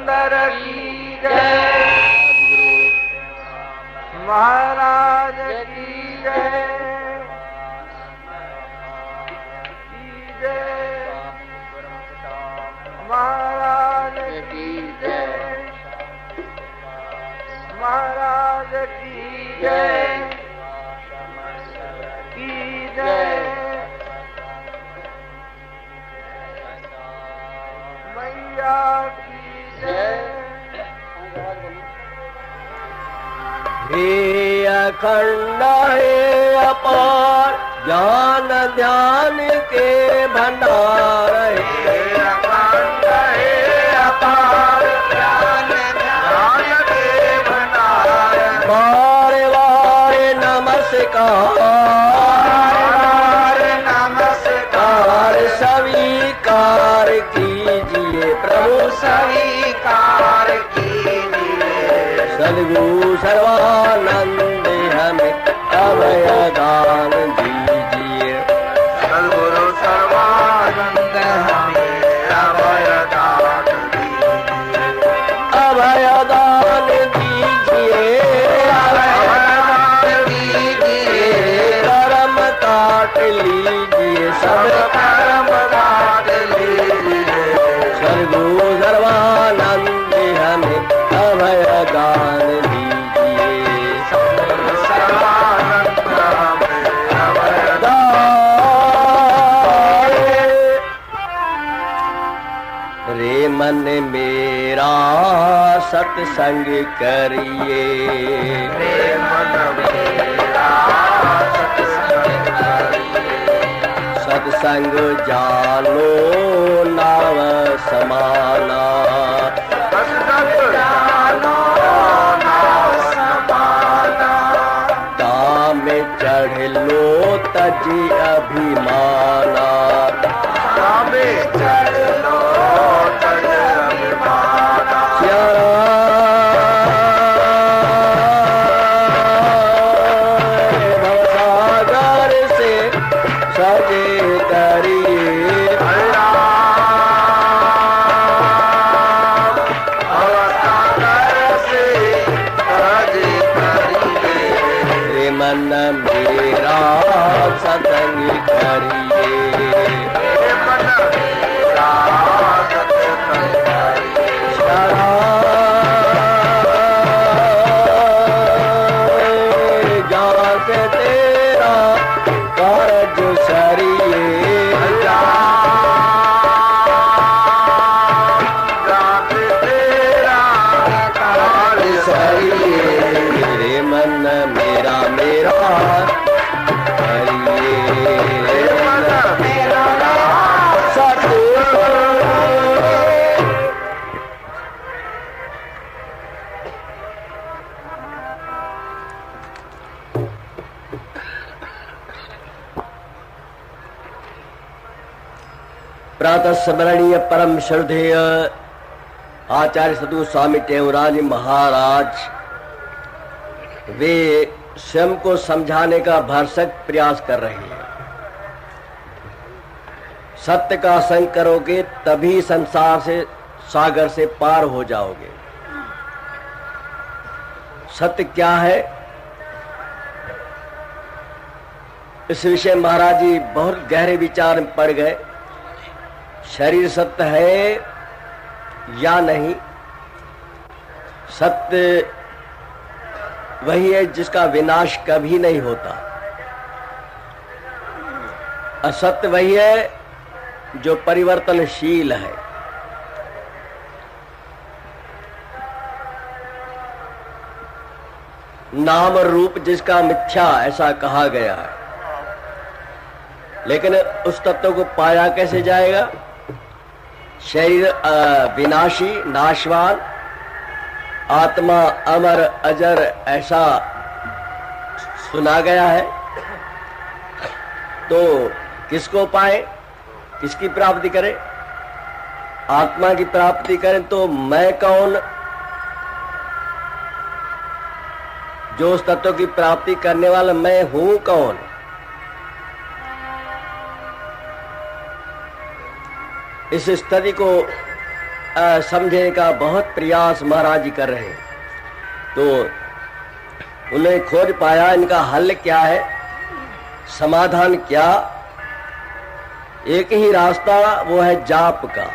सुंदर की जय, महाराज की जय, महाराज की जय, महाराज की जय, की जय, मैया की जय। हे अखंड हे अपार ज्ञान ध्यान के भंडार, हे अखंड हे अपार ज्ञान ध्यान के भंडार, बारे बारे नमस्कार, नमस्कार स्वीकार कीजिए प्रभु स्वीकार कीजिए, सद्गुरु सर्वानंद हमें अभय दान दीजिए, सद्गुरु सर्वानंद हमें अभय दान दीजिए, अभय दान दीजिए, अभय दीजिए, कर्म काट लीजिए सब कर्म काट लीजिए, सद्गुरु सर्वानंद हमें अभय दान दीजिए, सर्वानंद हमें अभय रे मन मेरा सत्संग करिए, रे मन मेरा सत्संग करिए, सत्संग जानो नाव समाना, सत्संग जानो नाव समाना, दाम चढ़ लो तजी अभिमाना, कामे चढ़ लो तज अभिमाना, भवसागर से सजे करिए, भवसागर से सज करिए, रे मन मेरा सतंग करिए, हे मन मेरा सत्संग करिए, जात तेरा कारज सरिए, जात तेरा काल सरिए, रे मन मेरा मेरा करिए, हे मन मेरा प्रातः स्मरणीय परम श्रद्धेय आचार्य सद्गुरु स्वामी टेऊराज महाराज वे स्वयं को समझाने का भरसक प्रयास कर रहे हैं। सत्य का संग करोगे तभी संसार से सागर से पार हो जाओगे। सत्य क्या है, इस विषय महाराज जी बहुत गहरे विचार में पड़ गए। शरीर सत्य है या नहीं? सत्य वही है जिसका विनाश कभी नहीं होता। असत्य वही है जो परिवर्तनशील है। नाम रूप जिसका मिथ्या ऐसा कहा गया है, लेकिन उस तत्व को पाया कैसे जाएगा? शरीर विनाशी नाशवान, आत्मा अमर अजर ऐसा सुना गया है। तो किसको पाए, किसकी प्राप्ति करें? आत्मा की प्राप्ति करें तो मैं कौन, जो उस तत्व की प्राप्ति करने वाला मैं हूं कौन? इस स्थिति को समझने का बहुत प्रयास महाराज जी कर रहे हैं। तो उन्हें खोज पाया इनका हल क्या है, समाधान क्या। एक ही रास्ता, वो है जाप का,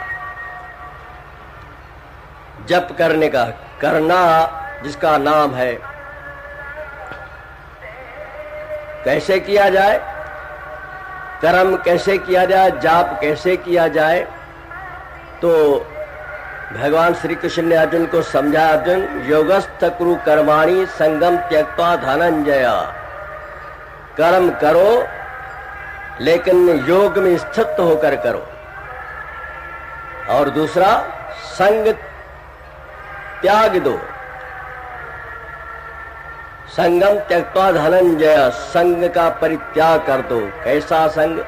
जप करने का, करना जिसका नाम है। कैसे किया जाए, कर्म कैसे किया जाए, जाप कैसे किया जाए। तो भगवान श्री कृष्ण ने अर्जुन को समझा, अर्जुन योगस्थ कुरु कर्माणि संगम त्यक्त्वा धनंजय। कर्म करो लेकिन योग में स्थित होकर करो। और दूसरा, संग त्याग दो। संगम त्यक्त्वा धनंजय, संग का परित्याग कर दो। कैसा संग?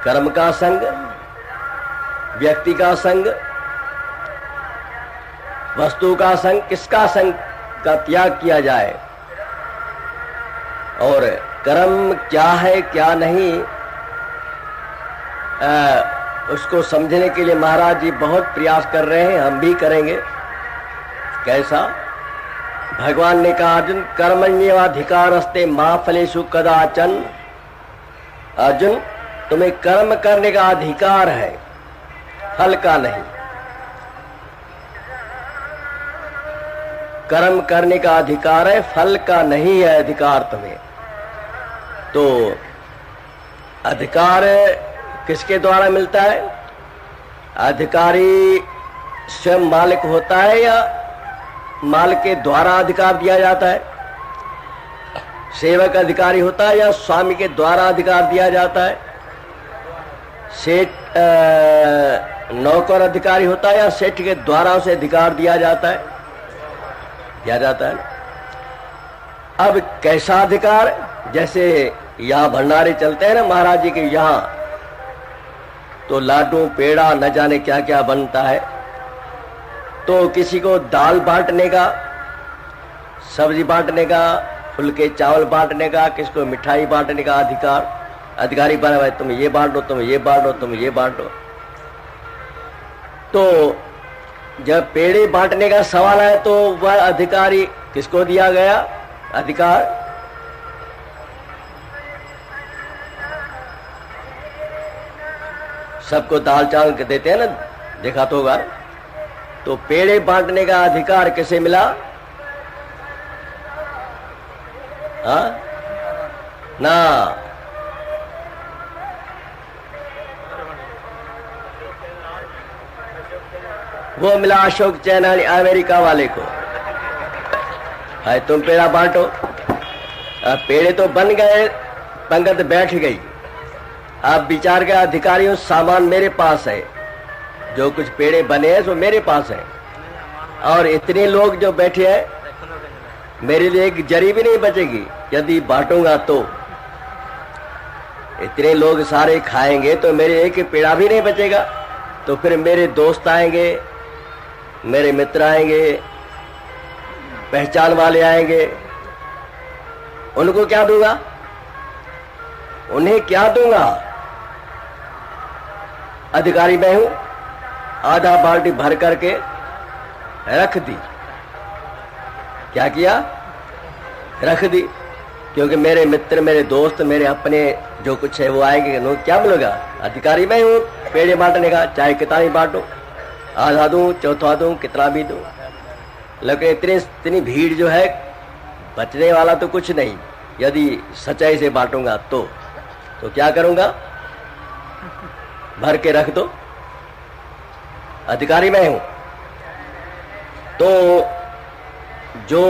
कर्म का संग, व्यक्ति का संग, वस्तु का संग, किसका संग का त्याग किया जाए। और कर्म क्या है क्या नहीं, उसको समझने के लिए महाराज जी बहुत प्रयास कर रहे हैं, हम भी करेंगे। कैसा? भगवान ने कहा, अर्जुन कर्मण्येवाधिकारस्ते मा फलेषु कदाचन। अर्जुन, तुम्हें कर्म करने का अधिकार है, फल का नहीं। कर्म करने का अधिकार है, फल का नहीं है अधिकार तुम्हें। तो अधिकार किसके द्वारा मिलता है? अधिकारी स्वयं मालिक होता है या मालिक के द्वारा अधिकार दिया जाता है? सेवक अधिकारी होता है या स्वामी के द्वारा अधिकार दिया जाता है? सेठ नौकर अधिकारी होता है या सेठ के द्वारा उसे अधिकार दिया जाता है? दिया जाता है। अब कैसा अधिकार? जैसे यहाँ भंडारे चलते हैं ना महाराज जी के यहाँ, तो लाडू पेड़ा न जाने क्या क्या बनता है। तो किसी को दाल बांटने का, सब्जी बांटने का, फुलके चावल बांटने का, किसको मिठाई बांटने का अधिकारी बना हुआ है। तुम ये बांटो, तुम ये बांटो, तुम ये बांटो। तो जब पेड़े बांटने का सवाल है तो वह अधिकारी किसको दिया गया अधिकार? सबको दाल चावल के देते हैं ना, देखा तो होगा। तो पेड़े बांटने का अधिकार किसे मिला? हाँ ना, वो मिला अशोक चैनानी अमेरिका वाले को। है तुम पेड़ा बांटो। पेड़े तो बन गए, पंगत बैठ गई। अब विचार के अधिकारियों, सामान मेरे पास है, जो कुछ पेड़े बने हैं सो मेरे पास है। और इतने लोग जो बैठे हैं, मेरे लिए एक जरी भी नहीं बचेगी यदि बांटूंगा तो। इतने लोग सारे खाएंगे तो मेरे एक पेड़ा भी नहीं बचेगा। तो फिर मेरे दोस्त आएंगे, मेरे मित्र आएंगे, पहचान वाले आएंगे, उनको क्या दूंगा? उन्हें क्या दूंगा? अधिकारी मैं हूं, आधा बाल्टी भर करके रख दी। क्या किया? रख दी। क्योंकि मेरे मित्र, मेरे दोस्त, मेरे अपने जो कुछ है वो आएंगे, क्या मिलेगा? अधिकारी मैं हूं पेड़े बांटने का, चाहे कितना ही बांटो, आधा दूं, चौथा दूं, कितना भी दूं। लेकिन इतनी भीड़ जो है, बचने वाला तो कुछ नहीं यदि सच्चाई से बांटूंगा तो क्या करूंगा? भर के रख दो। अधिकारी मैं हूं। तो जो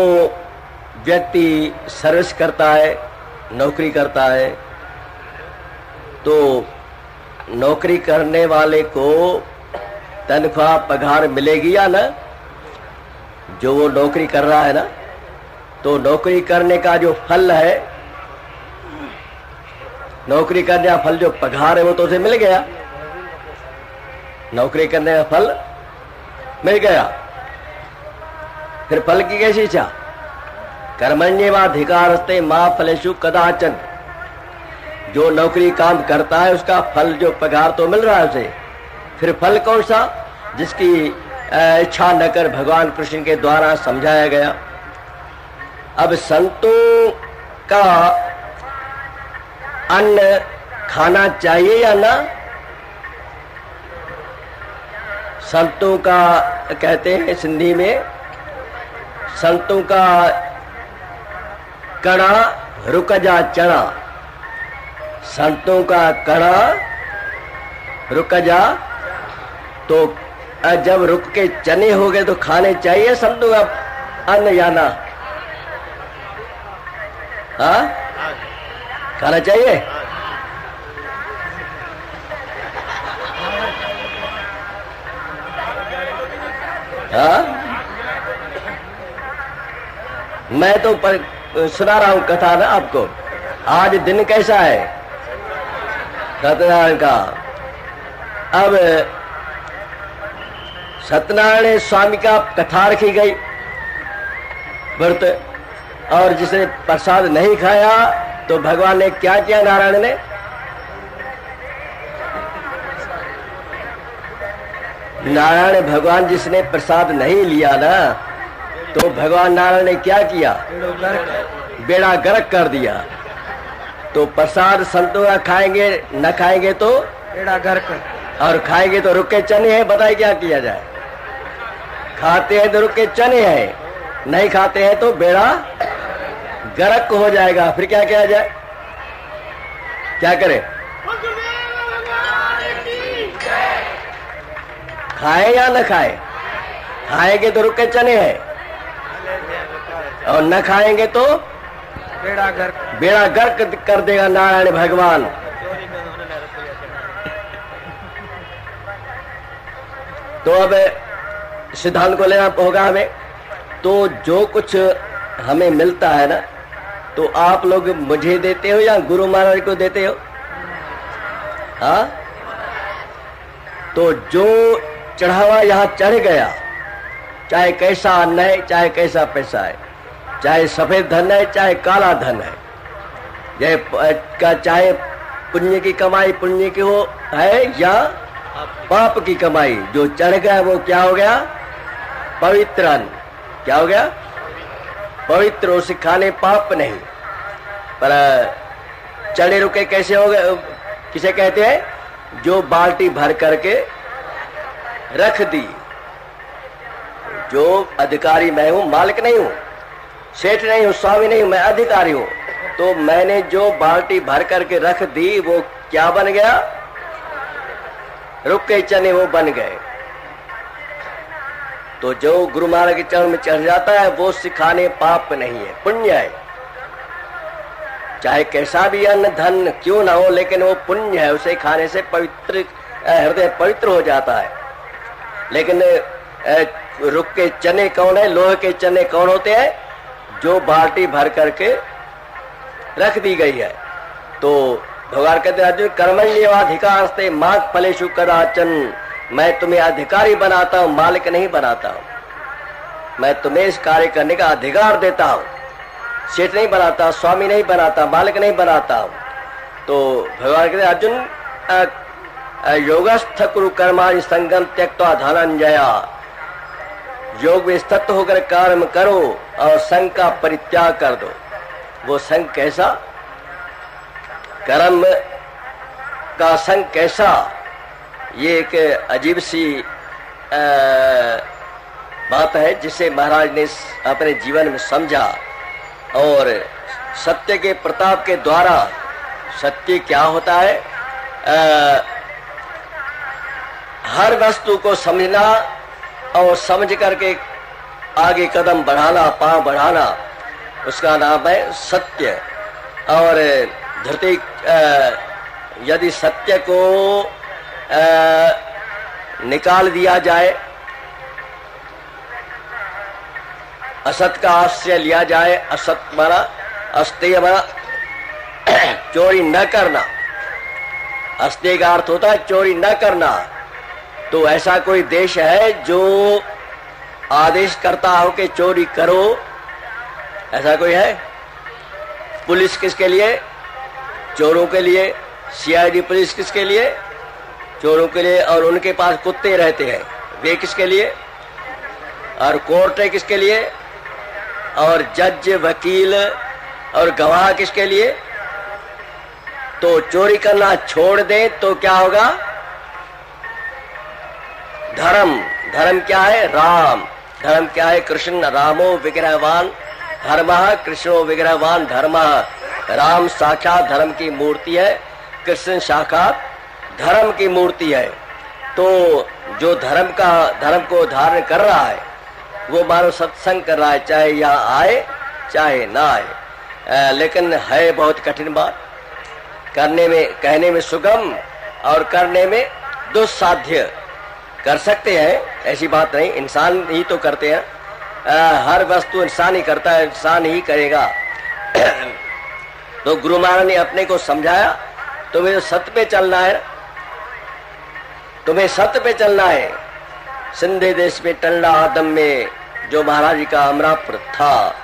व्यक्ति सर्विस करता है, नौकरी करता है, तो नौकरी करने वाले को तनख्वाह पगार मिलेगी या ना? जो वो नौकरी कर रहा है ना, तो नौकरी करने का जो फल है, नौकरी करने का फल जो पगार है वो तो उसे मिल गया। नौकरी करने का फल मिल गया। फिर फल की कैसी इच्छा? कर्मण्येवाधिकारस्ते मा फलेषु कदाचन। जो नौकरी काम करता है उसका फल जो पगार तो मिल रहा है उसे, फिर फल कौन सा? जिसकी इच्छा न कर भगवान कृष्ण के द्वारा समझाया गया। अब संतों का अन्न खाना चाहिए या ना? संतों का कहते हैं सिंधी में, संतों का कड़ा रुक जा चढ़ा। संतों का कड़ा रुक जा, तो जब रुक के चने हो गए तो खाने चाहिए संतों का अन्न या ना? हाँ, खाना चाहिए। हाँ, मैं तो सुना रहा हूं कथा ना आपको। आज दिन कैसा है सत्यनारायण का? अब सत्यनारायण स्वामी का कथा रखी गई व्रत, और जिसने प्रसाद नहीं खाया तो भगवान ने क्या किया? नारायण ने नारायण भगवान जिसने प्रसाद नहीं लिया ना, तो भगवान नारायण ने क्या किया? बेड़ा गर्क कर दिया। तो प्रसाद संतों का खाएंगे, न खाएंगे तो बेड़ा गर्क, और खाएंगे तो रुके चने हैं। बताइए क्या किया जाए? खाते हैं तो रुके चने हैं, नहीं खाते हैं तो बेड़ा गर्क हो जाएगा। फिर क्या किया जाए? क्या करें? खाए या न खाए? खाएंगे तो रुके चने हैं, और न खाएंगे तो बेड़ा गर्क कर देगा नारायण भगवान। तो अब सिद्धांत को लेना होगा हमें। तो जो कुछ हमें मिलता है ना, तो आप लोग मुझे देते हो या गुरु महाराज को देते हो? हाँ, तो जो चढ़ावा यहाँ चढ़ गया, चाहे कैसा अन्न है, चाहे कैसा पैसा है, चाहे सफेद धन है, चाहे काला धन है, चाहे पुण्य की कमाई पुण्य की हो है या पाप की कमाई, जो चढ़ गया वो क्या हो गया? पवित्र अन्न। क्या हो गया? पवित्र। उसे खाने पाप नहीं। पर चढ़े रुके कैसे हो गए? किसे कहते हैं? जो बाल्टी भर करके रख दी। जो अधिकारी मैं हूं, मालिक नहीं हूं, सेठ नहीं हूं, स्वामी नहीं हूं, मैं अधिकारी हूं। तो मैंने जो बाल्टी भर करके रख दी वो क्या बन गया? रुके चने वो बन गए। तो जो गुरु महाराज के चरण में चढ़ जाता है वो सिखाने पाप नहीं है, पुण्य है। चाहे कैसा भी अन्न धन क्यों ना हो, लेकिन वो पुण्य है। उसे खाने से पवित्र हृदय पवित्र हो जाता है। लेकिन रुक के चने कौन है? लोहे के चने कौन होते हैं? जो बाल्टी भर करके रख दी गई है। तो भगवान कहते हैं अर्जुन कर्मण्येवाधिकारस्ते माघ फलेषु कदाचन। मैं तुम्हें अधिकारी बनाता हूं, मालिक नहीं बनाता हूं। मैं तुम्हें इस कार्य करने का अधिकार देता हूं, सेठ नहीं बनाता, स्वामी नहीं बनाता, मालिक नहीं बनाता हूं। तो भगवान कहते अर्जुन योगस्थ कुरु कर्माणि संगम त्यक्त्वा धनंजया। योग में स्थित होकर कर्म करो और संग का परित्याग कर दो। वो संग कैसा? कर्म का संग कैसा? ये एक अजीब सी बात है जिसे महाराज ने अपने जीवन में समझा। और सत्य के प्रताप के द्वारा सत्य क्या होता है? हर वस्तु को समझना और समझ करके आगे कदम बढ़ाना, पांव बढ़ाना, उसका नाम है सत्य। और धरती यदि सत्य को निकाल दिया जाए, असत का आश्रय लिया जाए, असत माना अस्तेय माना चोरी न करना, अस्तेय का अर्थ होता है चोरी न करना। तो ऐसा कोई देश है जो आदेश करता हो कि चोरी करो? ऐसा कोई है? पुलिस किसके लिए? चोरों के लिए। सीआईडी पुलिस किसके लिए? चोरों के लिए, और उनके पास कुत्ते रहते हैं, वे किसके लिए? और कोर्ट है किसके लिए? और जज, वकील और गवाह किसके लिए? तो चोरी करना छोड़ दे तो क्या होगा? धर्म। धर्म क्या है? राम। धर्म क्या है? कृष्ण। रामो विग्रहवान धर्मः, कृष्णो विग्रहवान धर्मः। राम साक्षात धर्म की मूर्ति है, कृष्ण साक्षात धर्म की मूर्ति है। तो जो धर्म को धारण कर रहा है वो मानो सत्संग कर रहा है, चाहे यहाँ आए चाहे ना आए। लेकिन है बहुत कठिन बात, करने में, कहने में सुगम और करने में दुस्साध्य। कर सकते हैं, ऐसी बात नहीं, इंसान ही तो करते हैं, हर वस्तु इंसान ही करता है, इंसान ही करेगा। तो गुरु महाराज ने अपने को समझाया, तुम्हें सत्य पे चलना है, तुम्हें सत्य पे चलना है। सिंधे देश में टंडा आदम में जो महाराज जी का अमरापुर था,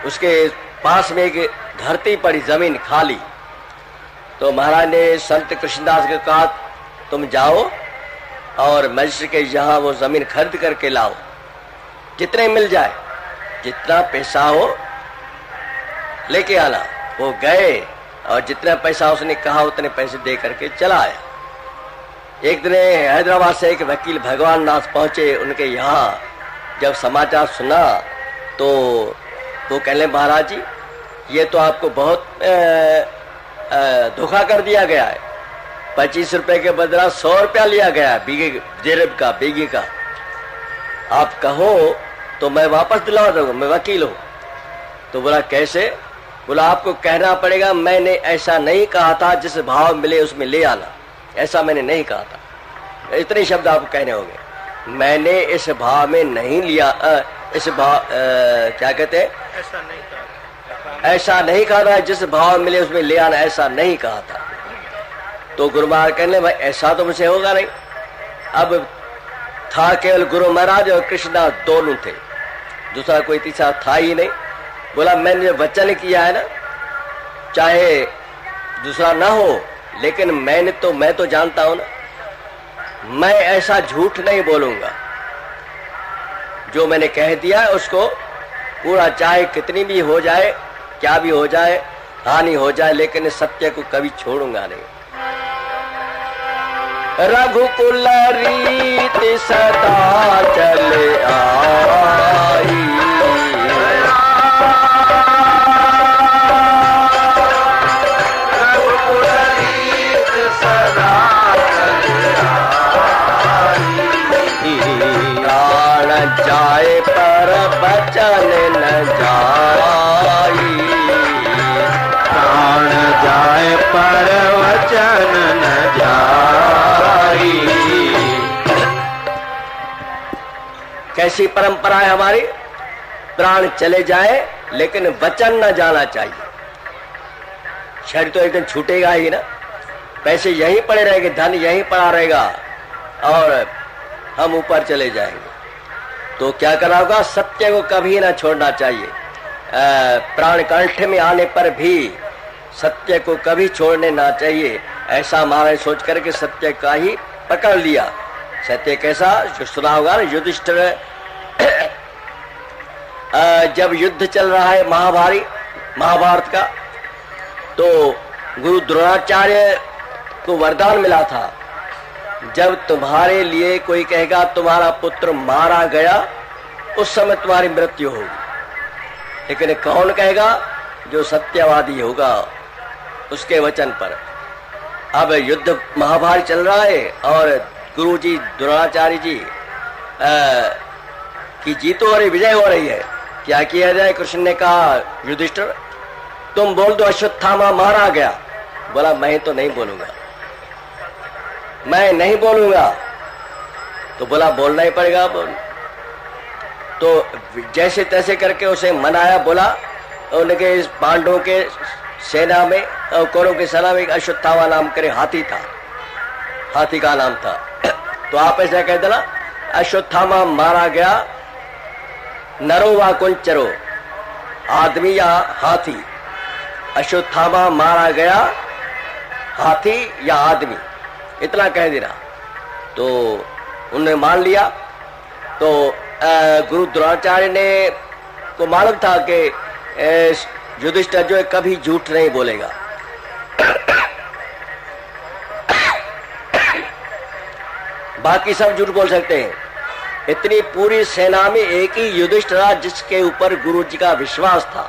उसके पास में एक धरती पड़ी, जमीन खाली। तो महाराज ने संत कृष्णदास को कहा, तुम जाओ और मजिस्ट्रेट के यहाँ वो जमीन खरीद करके लाओ, जितने मिल जाए, जितना पैसा हो लेके आना। वो गए और जितना पैसा उसने कहा उतने पैसे दे करके चला आया। एक दिन हैदराबाद से एक वकील भगवान दास पहुंचे उनके यहाँ। जब समाचार सुना तो वो कहने, महाराज जी ये तो आपको बहुत धोखा कर दिया गया है, 25 रुपए के बदला 100 रुपया लिया गया है, बीघे का। आप कहो तो मैं वापस दिला दूंगा, मैं वकील हूँ। तो बोला कैसे? बोला आपको कहना पड़ेगा, मैंने ऐसा नहीं कहा था, जिस भाव मिले उसमें ले आना, ऐसा मैंने नहीं कहा था। इतने शब्द आपको कहने होंगे, मैंने इस भाव में नहीं लिया, इस भाव क्या कहते हैं, ऐसा नहीं कहा था, जिस भाव मिले उसमें ले आना, ऐसा नहीं कहा था। तो गुरु महाराज कहने, भाई ऐसा तो मुझसे होगा नहीं। अब था केवल गुरु महाराज और कृष्णदास दोनों थे, दूसरा कोई तीसरा था ही नहीं। बोला मैंने जो वचन किया है ना, चाहे दूसरा ना हो, लेकिन मैं तो जानता हूं ना, मैं ऐसा झूठ नहीं बोलूंगा। जो मैंने कह दिया है उसको पूरा, चाहे कितनी भी हो जाए, क्या भी हो जाए, हानि हो जाए, लेकिन सत्य को कभी छोड़ूंगा नहीं। रघुकुल रीति सदा चले आई, जाए पर बचन न जाई, प्राण जाए पर वचन न जाई। कैसी परंपरा है हमारी? प्राण चले जाए लेकिन वचन न जाना चाहिए। शरीर तो एक दिन छूटेगा ही ना, पैसे यहीं पड़े रहेंगे, धन यहीं पड़ा रहेगा और हम ऊपर चले जाएंगे। तो क्या करना होगा? सत्य को कभी ना छोड़ना चाहिए। प्राण कंठ में आने पर भी सत्य को कभी छोड़ने ना चाहिए। ऐसा महाराज सोच करके सत्य का ही पकड़ लिया। सत्य कैसा? जो सुना होगा ना, युधिष्ठिर जब युद्ध चल रहा है महाभारत का, तो गुरु द्रोणाचार्य को वरदान मिला था, जब तुम्हारे लिए कोई कहेगा तुम्हारा पुत्र मारा गया, उस समय तुम्हारी मृत्यु होगी। लेकिन कौन कहेगा? जो सत्यवादी होगा, उसके वचन पर। अब युद्ध महाभारत चल रहा है और गुरु जी द्रोणाचार्य जी की जीत हो रही, विजय हो रही है। क्या किया जाए? कृष्ण ने कहा, युधिष्ठिर तुम बोल दो अश्वत्थामा मारा गया। बोला मैं तो नहीं बोलूंगा, मैं नहीं बोलूंगा। तो बोला बोलना ही पड़ेगा। तो जैसे तैसे करके उसे मनाया। बोला उनके इस पांडवों के सेना में और कौरवों की सेना में एक अश्वत्थामा नाम करे हाथी था, हाथी का नाम था। तो आप ऐसा कह देना, अश्वत्थामा मारा गया, नरो वा कुंचरो, आदमी या हाथी। अश्वत्थामा मारा गया, हाथी या आदमी। इतना कह देना। तो उन्होंने मान लिया। तो गुरु द्रोणाचार्य ने को मालूम था कि युधिष्ठिर जो है कभी झूठ नहीं बोलेगा। बाकी सब झूठ बोल सकते हैं। इतनी पूरी सेना में एक ही युधिष्ठिर जिसके ऊपर गुरु जी का विश्वास था,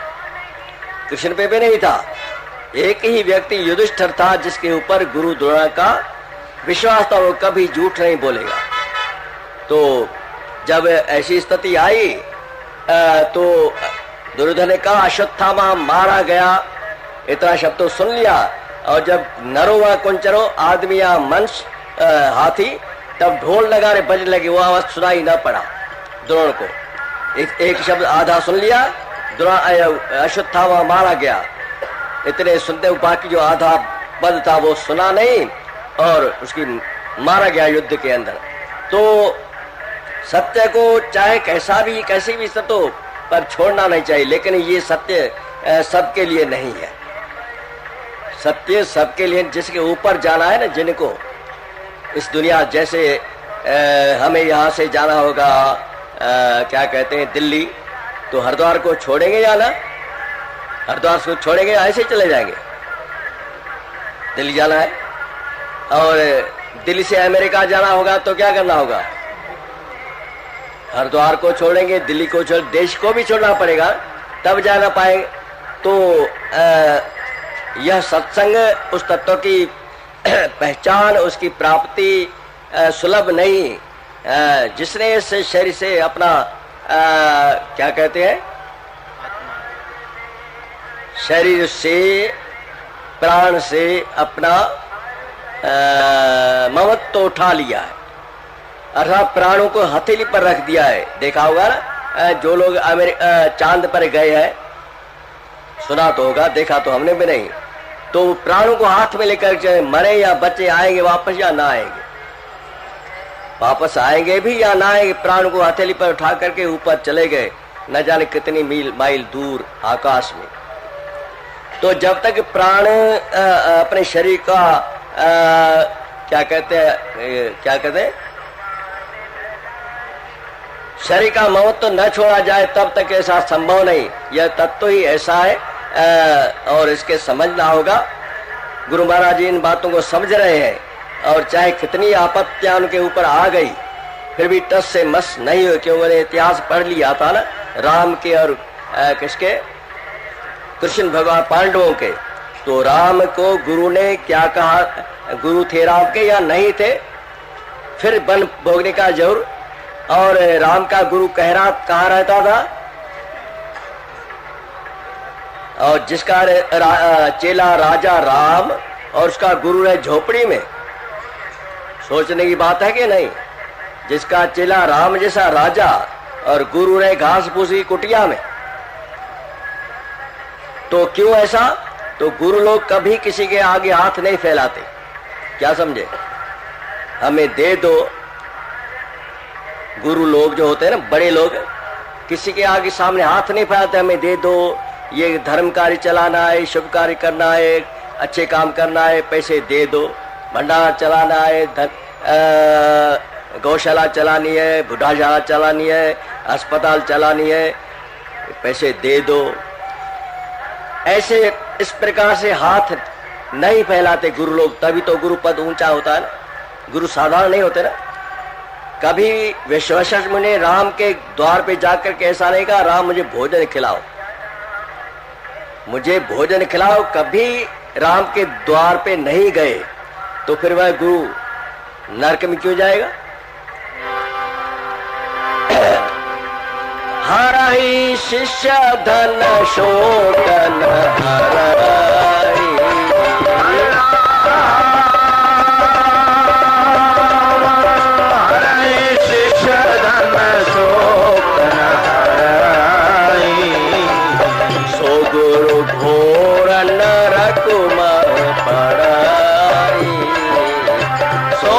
कृष्ण पे भी नहीं था। एक ही व्यक्ति युधिष्ठिर था जिसके ऊपर गुरु द्रोण का विश्वास था, वो कभी झूठ नहीं बोलेगा। तो जब ऐसी स्थिति आई तो दुर्योधन ने कहा अश्वत्थामा मारा गया, इतना शब्द तो सुन लिया। और जब नरो व कुंचरो आदमी या मनुष्य हाथी, तब ढोल नगाड़े बजने लगे, वो आवाज सुनाई ना पड़ा द्रोण को। एक शब्द आधा सुन लिया, अश्वत्थामा मारा गया, इतने सुनते, बाकी जो आधा पद था वो सुना नहीं और उसकी मारा गया युद्ध के अंदर। तो सत्य को चाहे कैसी भी सत्य हो पर छोड़ना नहीं चाहिए, लेकिन ये सत्य सबके लिए नहीं है। सत्य सबके लिए, जिसके ऊपर जाना है ना, जिनको इस दुनिया, जैसे हमें यहाँ से जाना होगा क्या कहते हैं दिल्ली, तो हरिद्वार को छोड़ेंगे या ना? हरिद्वार को छोड़ेंगे, ऐसे चले जाएंगे। दिल्ली जाना है और दिल्ली से अमेरिका जाना होगा तो क्या करना होगा? हरिद्वार को छोड़ेंगे, दिल्ली को छोड़, देश को भी छोड़ना पड़ेगा, तब जा ना पाएंगे। तो यह सत्संग उस तत्व की पहचान, उसकी प्राप्ति सुलभ नहीं। जिसने इस शरीर से अपना क्या कहते हैं, शरीर से प्राण से अपना ममत्व तो उठा लिया है, अर्थात प्राणों को हथेली पर रख दिया है। देखा होगा ना, जो लोग चांद पर गए हैं, सुना तो होगा, देखा तो हमने भी नहीं। तो प्राणों को हाथ में लेकर, चाहे मरे या बच्चे, आएंगे वापस या ना आएंगे, वापस आएंगे भी या ना आएंगे, प्राणों को हथेली पर उठा करके ऊपर चले गए, न जाने कितनी माइल दूर आकाश में। तो जब तक प्राण अपने शरीर का क्या कहते हैं, शरीर का महत्व न छोड़ा जाए, तब तक ऐसा संभव नहीं। यह तत्व ही ऐसा है और इसके समझना होगा। गुरु महाराज जी इन बातों को समझ रहे हैं, और चाहे कितनी आपत्तियां उनके ऊपर आ गई, फिर भी टस से मस नहीं हुए, क्यों? मैंने इतिहास पढ़ लिया था ना, राम के और किसके, कृष्ण भगवान पांडवों के। तो राम को गुरु ने क्या कहा, गुरु थे राम के या नहीं थे, फिर बन भोगने का जरूर। और राम का गुरु कहाँ रहता था, और जिसका चेला राजा राम और उसका गुरु है झोपड़ी में। सोचने की बात है कि नहीं? जिसका चेला राम जैसा राजा और गुरु रहे घास फूस की कुटिया में। तो क्यों ऐसा? तो गुरु लोग कभी किसी के आगे हाथ नहीं फैलाते। क्या समझे? हमें दे दो। गुरु लोग जो होते हैं ना, बड़े लोग, किसी के आगे सामने हाथ नहीं फैलाते, हमें दे दो, ये धर्म कार्य चलाना है, शुभ कार्य करना है, अच्छे काम करना है, पैसे दे दो, भंडारा चलाना है, गौशाला चलानी है, बुढ़ाशाला चलानी है, अस्पताल चलानी है, पैसे दे दो। ऐसे इस प्रकार से हाथ नहीं फैलाते गुरु लोग, तभी तो गुरु पद ऊंचा होता है ना। गुरु साधारण नहीं होते ना। कभी विश्वामित्र मुनि ने राम के द्वार पे जाकर के ऐसा नहीं कहा, राम मुझे भोजन खिलाओ, मुझे भोजन खिलाओ। कभी राम के द्वार पे नहीं गए, तो फिर वह गुरु नरक में क्यों जाएगा? हरहि शिष्य धन शोकन हरहि, हरहि शिष्य धन शोकन हरहि, सो गुरु घोर नरक में पड़ाई, सो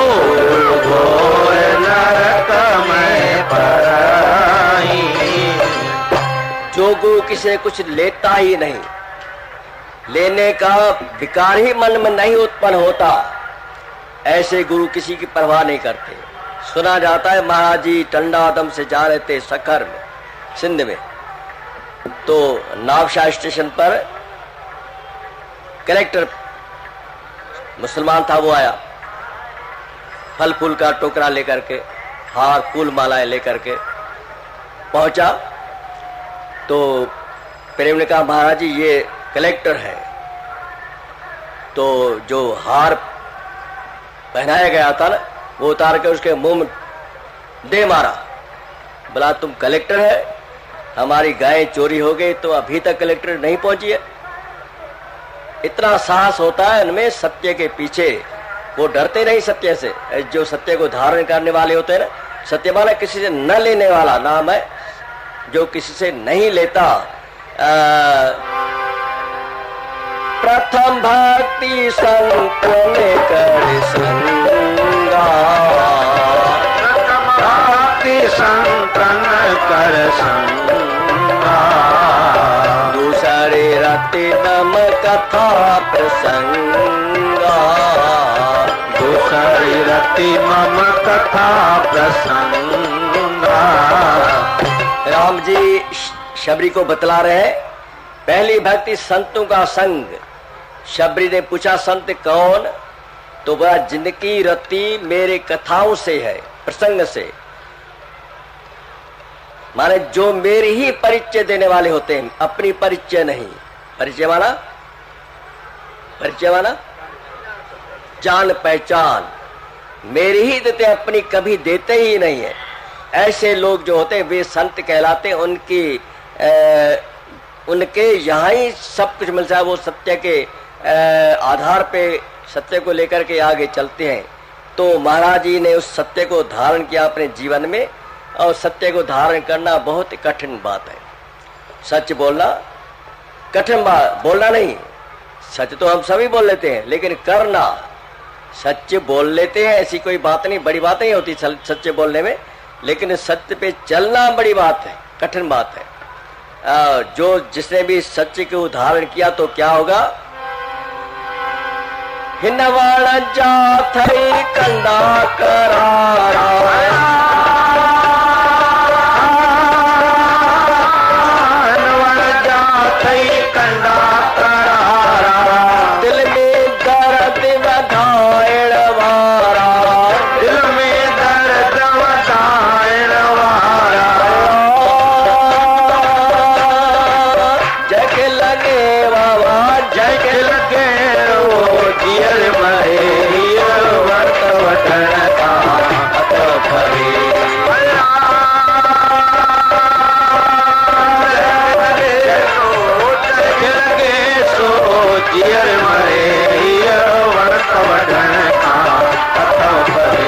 घोर नरक में पड़ाई। जो गुरु किसी कुछ लेता ही नहीं, लेने का विकार ही मन में नहीं उत्पन्न होता, ऐसे गुरु किसी की परवाह नहीं करते। सुना जाता है महाराज जी टंडादम से जा रहे थे सखर में, सिंध में, तो नावशाह स्टेशन पर कलेक्टर मुसलमान था, वो आया फल फूल का टोकरा लेकर के, हार फूल मालाएं लेकर के पहुंचा। तो प्रेम ने कहा महाराज जी ये कलेक्टर है। तो जो हार पहनाया गया था ना, वो उतार के उसके मुंह में दे मारा। बोला तुम कलेक्टर है, हमारी गाय चोरी हो गई तो अभी तक कलेक्टर नहीं पहुंची है। इतना साहस होता है उनमें सत्य के पीछे, वो डरते नहीं सत्य से। जो सत्य को धारण करने वाले होते हैं ना, सत्य माना किसी से न लेने वाला नाम है, जो किसी से नहीं लेता। प्रथम भक्ति संत में कर संगा, प्रथम भक्ति संतन कर संगा, दूसरे रति नम कथा प्रसंगा, दूसरी रति मम कथा प्रसंगा। राम जी शबरी को बतला रहे हैं पहली भक्ति संतों का संग। शबरी ने पूछा संत कौन? तो वह जिंदगी रति मेरे कथाओं से है, प्रसंग से, माने जो मेरे ही परिचय देने वाले होते हैं, अपनी परिचय नहीं। परिचय माना, परिचय माना जान पहचान, मेरी ही देते, अपनी कभी देते ही नहीं है। ऐसे लोग जो होते हैं वे संत कहलाते हैं। उनके यहाँ ही सब कुछ मिलता है। वो सत्य के आधार पे सत्य को लेकर के आगे चलते हैं। तो महाराज जी ने उस सत्य को धारण किया अपने जीवन में, और सत्य को धारण करना बहुत कठिन बात है। सच बोलना कठिन बात, बोलना नहीं, सच तो हम सभी बोल लेते हैं, लेकिन करना, सच बोल लेते हैं ऐसी कोई बात नहीं, बड़ी बात नहीं होती सच्चे बोलने में, लेकिन सत्य पे चलना बड़ी बात है, कठिन बात है। जो जिसने भी सत्य को धारण किया तो क्या होगा? हिनवण जात कंडा करारा, हिनवण जात कंडा करारा, दिल में दर्द वधायण वारा, दिल में दर्द वधायण वारा, जग लगे बाबा जग लगे जियर मरे वर्त वटन का अतो भरे। जग लगे सो जियर मरे वर्त वटन का अतो भरे,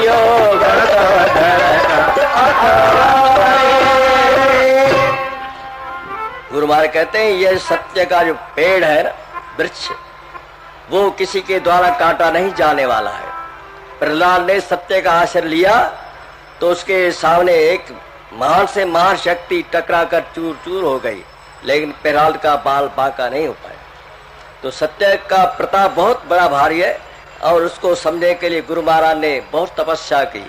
यो वर्त वटन का अतो भरे। गुरु महाराज कहते हैं ये सत्य का जो पेड़ है ना, वृक्ष, वो किसी के द्वारा काटा नहीं जाने वाला है। प्रहलाद ने सत्य का आश्रय लिया तो उसके सामने एक महान से महान शक्ति टकरा कर चूर चूर हो गई, लेकिन प्रहलाद का बाल बांका नहीं हो पाया। तो सत्य का प्रताप बहुत बड़ा भारी है, और उसको समझने के लिए गुरु महाराज ने बहुत तपस्या की,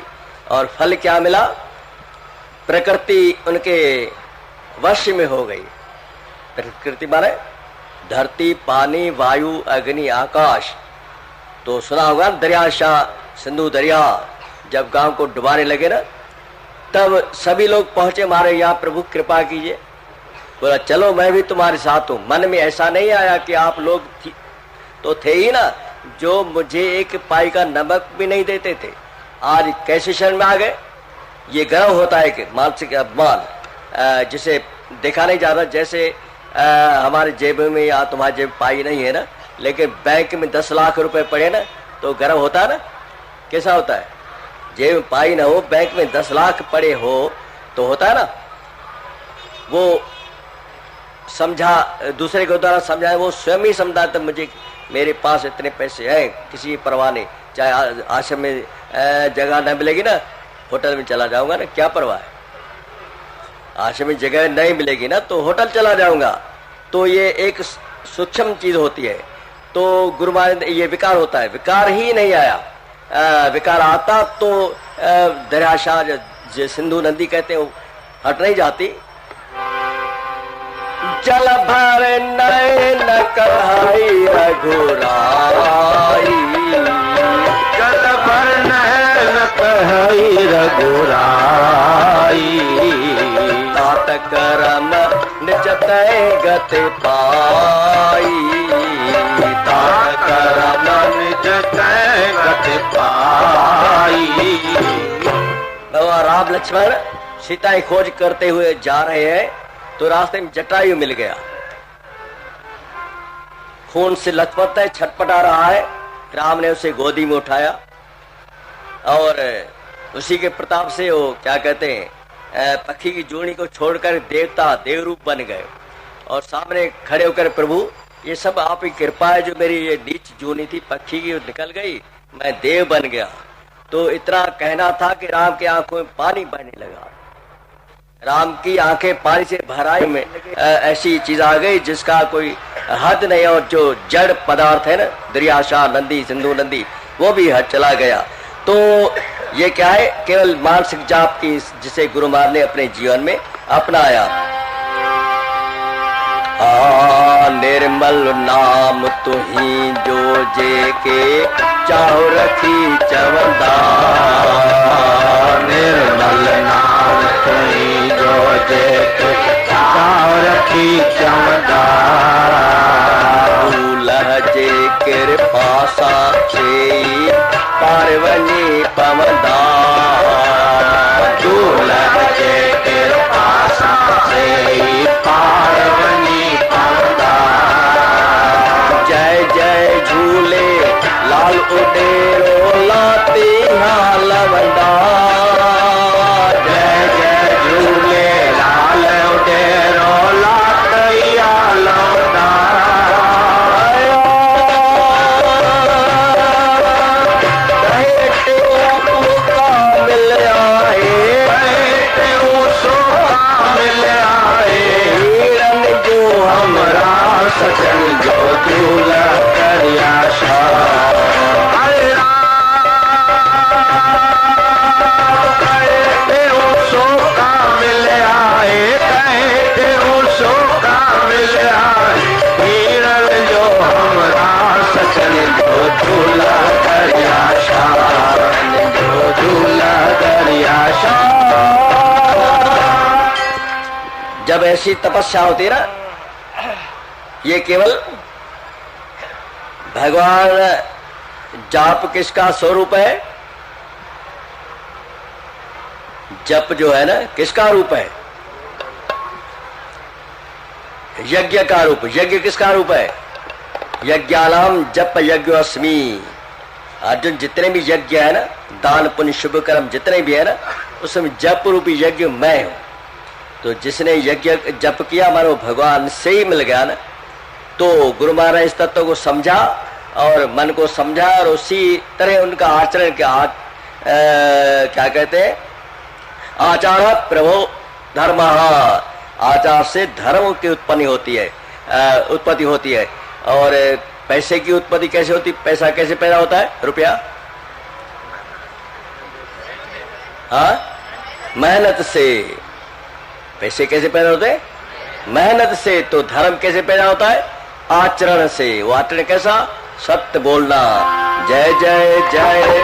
और फल क्या मिला? प्रकृति उनके वश में हो गई। प्रकृति माने धरती, पानी, वायु, अग्नि, आकाश। तो सुना होगा दरिया शाह, सिंधु दरिया जब गांव को डुबाने लगे ना, तब सभी लोग पहुंचे मारे यहाँ प्रभु कृपा कीजिए। बोला चलो मैं भी तुम्हारे साथ हूँ। मन में ऐसा नहीं आया कि आप लोग तो थे ही ना, जो मुझे एक पाई का नमक भी नहीं देते थे, आज कैसे शरण में आ गए। ये गर्व होता है कि मानसिक अपमान जिसे देखा नहीं जाता। जैसे हमारे जेब में या तुम्हारी जेब पाई नहीं है ना, लेकिन बैंक में 10 लाख रुपए पड़े ना, तो गर्व होता है ना। कैसा होता है? जेब में पाई ना हो, बैंक में 10 लाख पड़े हो तो होता है ना। वो समझा, दूसरे के द्वारा समझाए, वो स्वयं ही समझा तब मुझे मेरे पास इतने पैसे हैं, किसी की परवाह नहीं। चाहे आश्रम में जगह न मिलेगी ना, होटल में चला जाऊंगा ना, क्या परवाह है। आश्रम में जगह नहीं मिलेगी ना तो होटल चला जाऊंगा। तो ये एक सूक्ष्म चीज होती है। तो गुरु महाराज ये विकार होता है, विकार ही नहीं आया। विकार आता तो दरियाशाह जो सिंधु नदी कहते हैं हट नहीं जाती। जल भर नैन कहाई रघुराई, जल भर नैन कहाई रघुराई, तात करम निज तय गति पाई, तात करम निज तय गति पाई। भगवान राम लक्ष्मण सीता की खोज करते हुए जा रहे हैं तो रास्ते में जटायु मिल गया। खून से लथपथ है, छटपटा रहा है। राम ने उसे गोदी में उठाया और उसी के प्रताप से वो क्या कहते हैं पक्षी की जोड़ी को छोड़कर देवता देवरूप बन गए और सामने खड़े होकर प्रभु ये सब आप ही कृपा है, जो मेरी ये नीच जोनी थी पक्षी की निकल गई, मैं देव बन गया। तो इतना कहना था कि राम की आंखों में पानी बहने लगा। राम की आंखें पानी से भर आई में ऐसी चीज आ गई जिसका कोई हद नहीं, और जो जड़ पदार्थ है ना दरियाशाह नदी सिंधु नदी वो भी हट चला गया। तो ये क्या है, केवल मानसिक जाप की जिसे गुरु महाराज ने अपने जीवन में अपनाया। निर्मल नाम तुही जो जे के चाहो रखी चवंदा, निर्मल नाम तुही जो जे के चाहो रखी चवंदा, दूल्ह जे कृपा से पार्वनी पवंदा, दूल्ह जे कृपा से पार्वनी पवंदा। जय जय झूले लाल उडेरो लाती हाल वंदा, जय जय झूले लाल उडेरो लाती हाल वंदा। मिल आए मिल आए हिरन जो हमरा सजन जो दूल्हा करिया जब ऐसी तपस्या होती ना, ये केवल भगवान जाप किसका स्वरूप है? जप जो है ना किसका रूप है? यज्ञ का रूप। यज्ञ किसका रूप है? यज्ञानाम जप यज्ञोस्मि। अर्जुन जितने भी यज्ञ है ना, दान पुण्य शुभ कर्म जितने भी है ना, उसमें जप रूपी यज्ञ मैं हूं। तो जिसने यज्ञ जप किया मानो भगवान से ही मिल गया ना। तो गुरु महाराज इस तत्व को समझा और मन को समझा और उसी तरह उनका आचरण क्या कहते हैं, आचार प्रभो धर्म। आचार से धर्म की उत्पत्ति होती है। और पैसे की उत्पत्ति कैसे होती? पैसा कैसे पैदा होता है? रुपया, हाँ, मेहनत से। पैसे कैसे पैदा होते हैं? मेहनत से। तो धर्म कैसे पैदा होता है? आचरण से। वो आचरण कैसा? सत्य बोलना। जय जय जय।